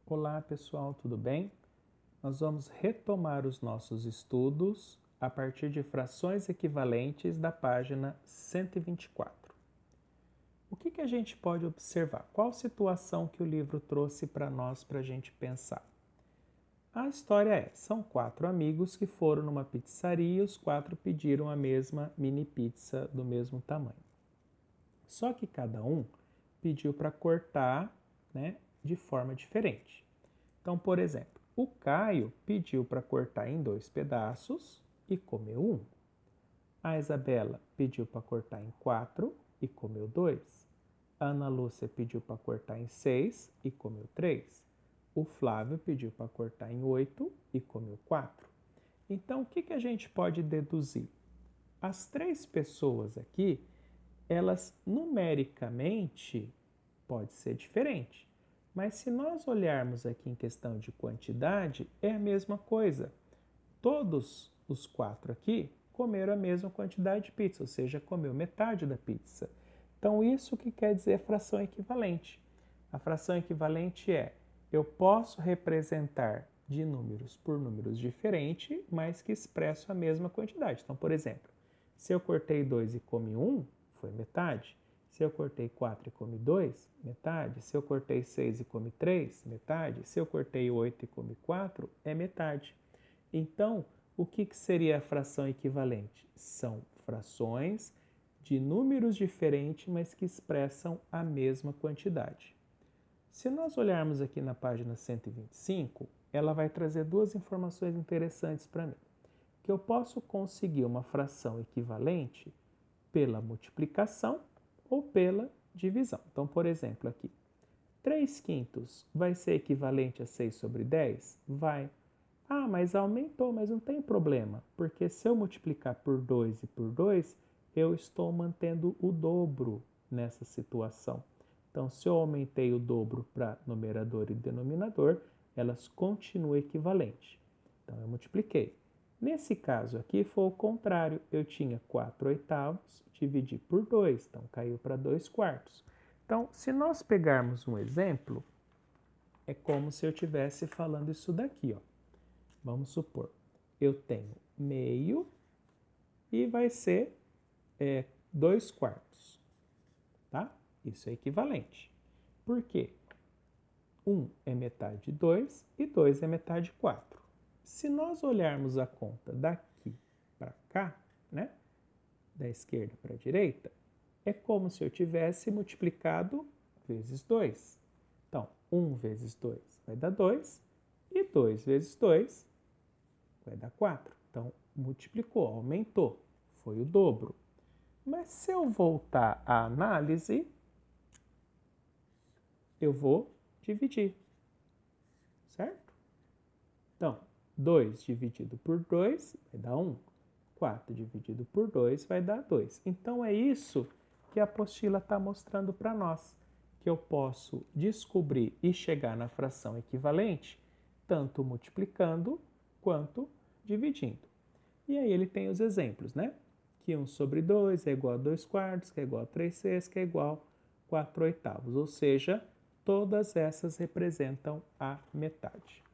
Olá pessoal, tudo bem? Nós vamos retomar os nossos estudos a partir de frações equivalentes da página 124. O que a gente pode observar? Qual situação que o livro trouxe para nós para a gente pensar? A história são 4 amigos que foram numa pizzaria e os 4 pediram a mesma mini pizza do mesmo tamanho. Só que cada um pediu para cortar, de forma diferente. Então, por exemplo, o Caio pediu para cortar em 2 pedaços e comeu um. A Isabela pediu para cortar em 4 e comeu 2. A Ana Lúcia pediu para cortar em 6 e comeu 3. O Flávio pediu para cortar em 8 e comeu 4. Então, o que a gente pode deduzir? As 3 pessoas aqui, elas numericamente pode ser diferente. Mas se nós olharmos aqui em questão de quantidade, é a mesma coisa. Todos os 4 aqui comeram a mesma quantidade de pizza, ou seja, comeu metade da pizza. Então, isso que quer dizer fração equivalente. A fração equivalente eu posso representar de números por números diferentes, mas que expressam a mesma quantidade. Então, por exemplo, se eu cortei 2 e comi 1, foi metade. Se eu cortei 4 e comi 2, metade. Se eu cortei 6 e comi 3, metade. Se eu cortei 8 e comi 4, é metade. Então, o que seria a fração equivalente? São frações de números diferentes, mas que expressam a mesma quantidade. Se nós olharmos aqui na página 125, ela vai trazer duas informações interessantes para mim. Que eu posso conseguir uma fração equivalente pela multiplicação ou pela divisão. Então, por exemplo, aqui, 3 quintos vai ser equivalente a 6 sobre 10? Vai. Ah, mas aumentou, mas não tem problema, porque se eu multiplicar por 2 e por 2, eu estou mantendo o dobro nessa situação. Então, se eu aumentei o dobro para numerador e denominador, elas continuam equivalentes. Então, eu multipliquei. Nesse caso aqui foi o contrário, eu tinha 4 oitavos, dividi por 2, então caiu para 2 quartos. Então, se nós pegarmos um exemplo, é como se eu estivesse falando isso daqui, ó. Vamos supor, eu tenho meio e vai ser 2 quartos, tá? Isso é equivalente. Por quê? 1 é metade de 2 e 2 é metade de 4. Se nós olharmos a conta daqui para cá, né, da esquerda para a direita, é como se eu tivesse multiplicado vezes 2. Então, 1 vezes 2 vai dar 2 e 2 vezes 2 vai dar 4. Então, multiplicou, aumentou, foi o dobro. Mas se eu voltar à análise, eu vou dividir, certo? Então, 2 dividido por 2 vai dar 1. 4 dividido por 2 vai dar 2. Então, é isso que a apostila está mostrando para nós, que eu posso descobrir e chegar na fração equivalente, tanto multiplicando quanto dividindo. E aí ele tem os exemplos, né? Que 1 sobre 2 é igual a 2 quartos, que é igual a 3 sextos, que é igual a 4 oitavos. Ou seja, todas essas representam a metade.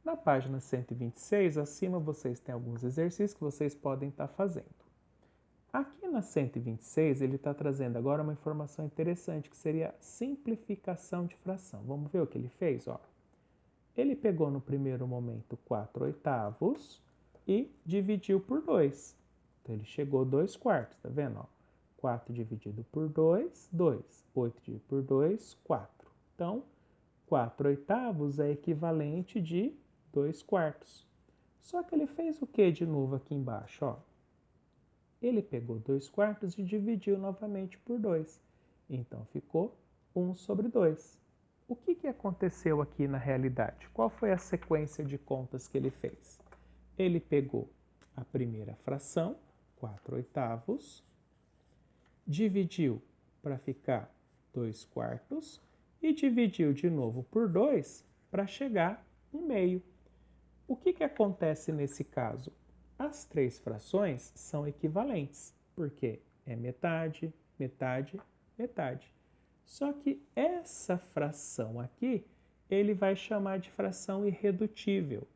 Na página 126, acima vocês têm alguns exercícios que vocês podem estar fazendo. Aqui na 126, ele está trazendo agora uma informação interessante, que seria a simplificação de fração. Vamos ver o que ele fez? Ó. Ele pegou no primeiro momento 4 oitavos e dividiu por 2. Então, ele chegou a 2 quartos, tá vendo? Ó? 4 dividido por 2, 2. 8 dividido por 2, 4. Então, 4 oitavos é equivalente de 2 quartos. Só que ele fez o que de novo aqui embaixo? Ó? Ele pegou 2 quartos e dividiu novamente por 2. Então, ficou 1 sobre 2. O que aconteceu aqui na realidade? Qual foi a sequência de contas que ele fez? Ele pegou a primeira fração, 4 oitavos, dividiu para ficar 2 quartos e dividiu de novo por 2 para chegar em meio. O que acontece nesse caso? As 3 frações são equivalentes, porque é metade, metade, metade. Só que essa fração aqui ele vai chamar de fração irredutível.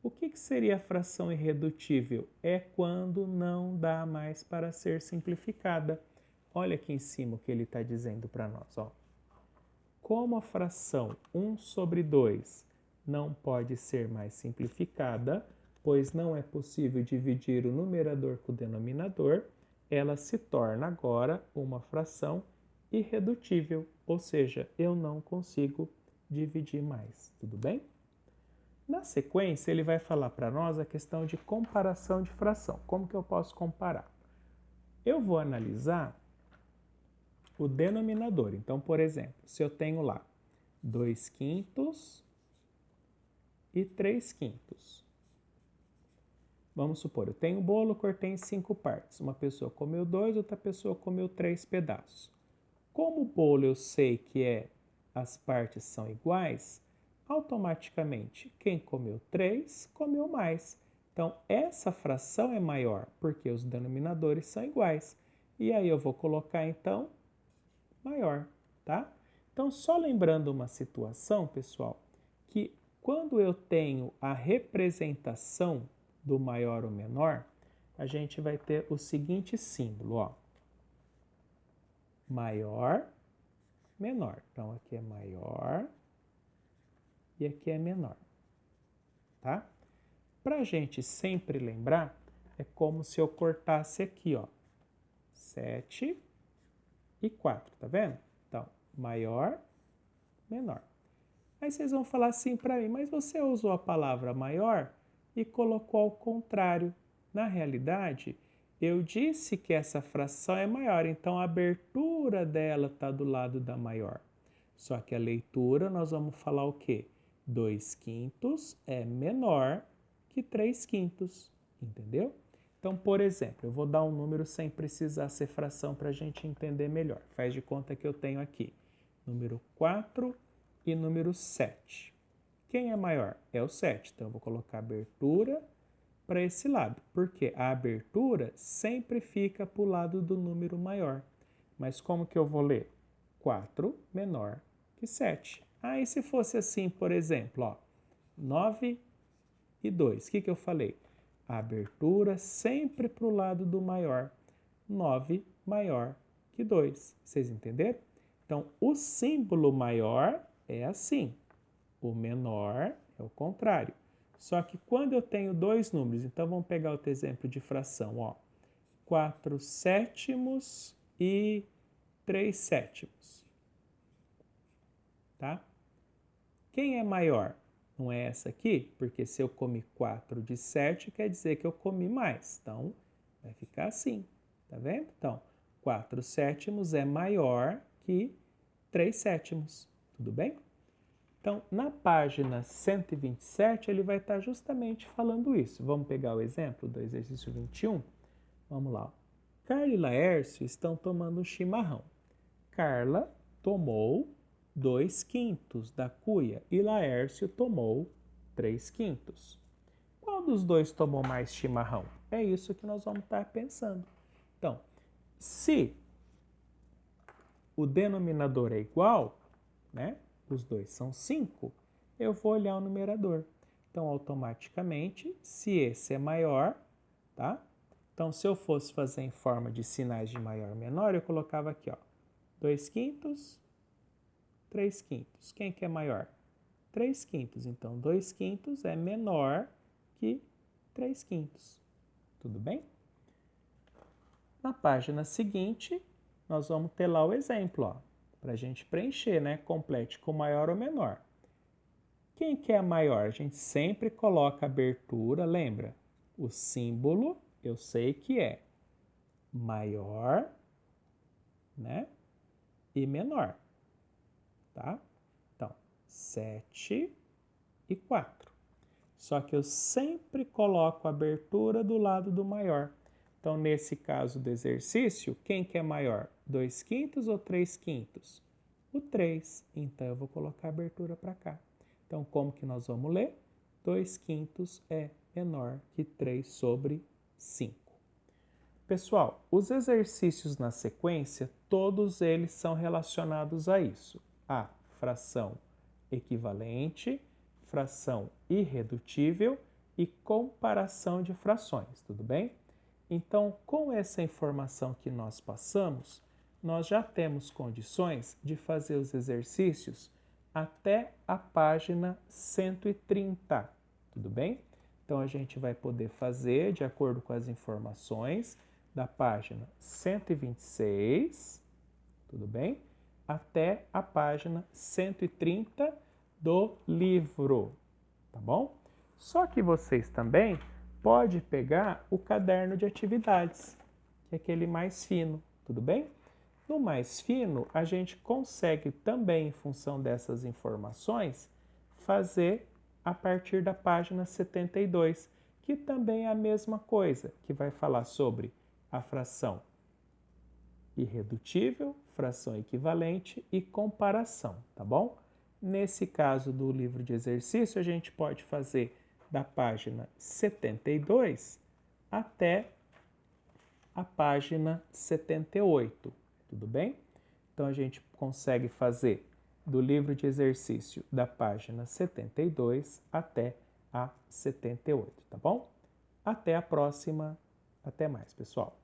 O que seria a fração irredutível? É quando não dá mais para ser simplificada. Olha aqui em cima o que ele está dizendo para nós. Ó. Como a fração 1 sobre 2 não pode ser mais simplificada, pois não é possível dividir o numerador com o denominador, ela se torna agora uma fração irredutível, ou seja, eu não consigo dividir mais, tudo bem? Na sequência, ele vai falar para nós a questão de comparação de fração. Como que eu posso comparar? Eu vou analisar o denominador. Então, por exemplo, se eu tenho lá 2 quintos e 3 quintos. Vamos supor, eu tenho um bolo, cortei em 5 partes. Uma pessoa comeu 2, outra pessoa comeu 3 pedaços. Como o bolo eu sei que as partes são iguais, automaticamente quem comeu 3 comeu mais. Então, essa fração é maior, porque os denominadores são iguais. E aí eu vou colocar, então, maior, tá? Então, só lembrando uma situação, pessoal, que quando eu tenho a representação do maior ou menor, a gente vai ter o seguinte símbolo, ó. Maior, menor. Então, aqui é maior e aqui é menor, tá? Para a gente sempre lembrar, é como se eu cortasse aqui, ó, 7 e 4, tá vendo? Então, maior, menor. Aí vocês vão falar assim para mim, mas você usou a palavra maior e colocou ao contrário. Na realidade, eu disse que essa fração é maior, então a abertura dela está do lado da maior. Só que a leitura, nós vamos falar o quê? 2 quintos é menor que 3 quintos, entendeu? Então, por exemplo, eu vou dar um número sem precisar ser fração para a gente entender melhor. Faz de conta que eu tenho aqui número 4 e número 7. Quem é maior? É o 7. Então, eu vou colocar abertura para esse lado, porque a abertura sempre fica para o lado do número maior. Mas como que eu vou ler? 4 menor que 7. E se fosse assim, por exemplo, ó, 9 e 2, o que eu falei? A abertura sempre para o lado do maior. 9 maior que 2. Vocês entenderam? Então, o símbolo maior é assim. O menor é o contrário. Só que quando eu tenho dois números, então vamos pegar outro exemplo de fração, ó. 4 sétimos e 3 sétimos. Tá? Quem é maior? Não é essa aqui? Porque se eu comi 4 de 7, quer dizer que eu comi mais. Então, vai ficar assim. Tá vendo? Então, 4 sétimos é maior que 3 sétimos. Tudo bem? Então, na página 127, ele vai estar justamente falando isso. Vamos pegar o exemplo do exercício 21? Vamos lá. Carla e Laércio estão tomando um chimarrão. Carla tomou 2 quintos da cuia e Laércio tomou 3 quintos. Qual dos dois tomou mais chimarrão? É isso que nós vamos estar pensando. Então, se o denominador é igual, né? Os dois são 5, eu vou olhar o numerador. Então, automaticamente, se esse é maior, tá? Então, se eu fosse fazer em forma de sinais de maior e menor, eu colocava aqui, ó, 2 quintos, 3 quintos. Quem que é maior? 3 quintos. Então, 2 quintos é menor que 3 quintos. Tudo bem? Na página seguinte, nós vamos ter lá o exemplo, ó, para a gente preencher, né? Complete com maior ou menor. Quem que é maior? A gente sempre coloca abertura, lembra? O símbolo, eu sei que é maior, né? E menor, tá? Então, 7 e 4. Só que eu sempre coloco a abertura do lado do maior. Então, nesse caso do exercício, quem que é maior? 2 quintos ou 3 quintos? O 3. Então, eu vou colocar a abertura para cá. Então, como que nós vamos ler? 2 quintos é menor que 3 sobre 5. Pessoal, os exercícios na sequência, todos eles são relacionados a isso. A fração equivalente, fração irredutível e comparação de frações, tudo bem? Então, com essa informação que nós passamos, nós já temos condições de fazer os exercícios até a página 130, tudo bem? Então, a gente vai poder fazer de acordo com as informações da página 126, tudo bem? Até a página 130 do livro, tá bom? Só que vocês também podem pegar o caderno de atividades, que é aquele mais fino, tudo bem? No mais fino, a gente consegue também, em função dessas informações, fazer a partir da página 72, que também é a mesma coisa, que vai falar sobre a fração irredutível, fração equivalente e comparação, tá bom? Nesse caso do livro de exercício, a gente pode fazer da página 72 até a página 78, tudo bem? Então, a gente consegue fazer do livro de exercício da página 72 até a 78, tá bom? Até a próxima. Até mais, pessoal.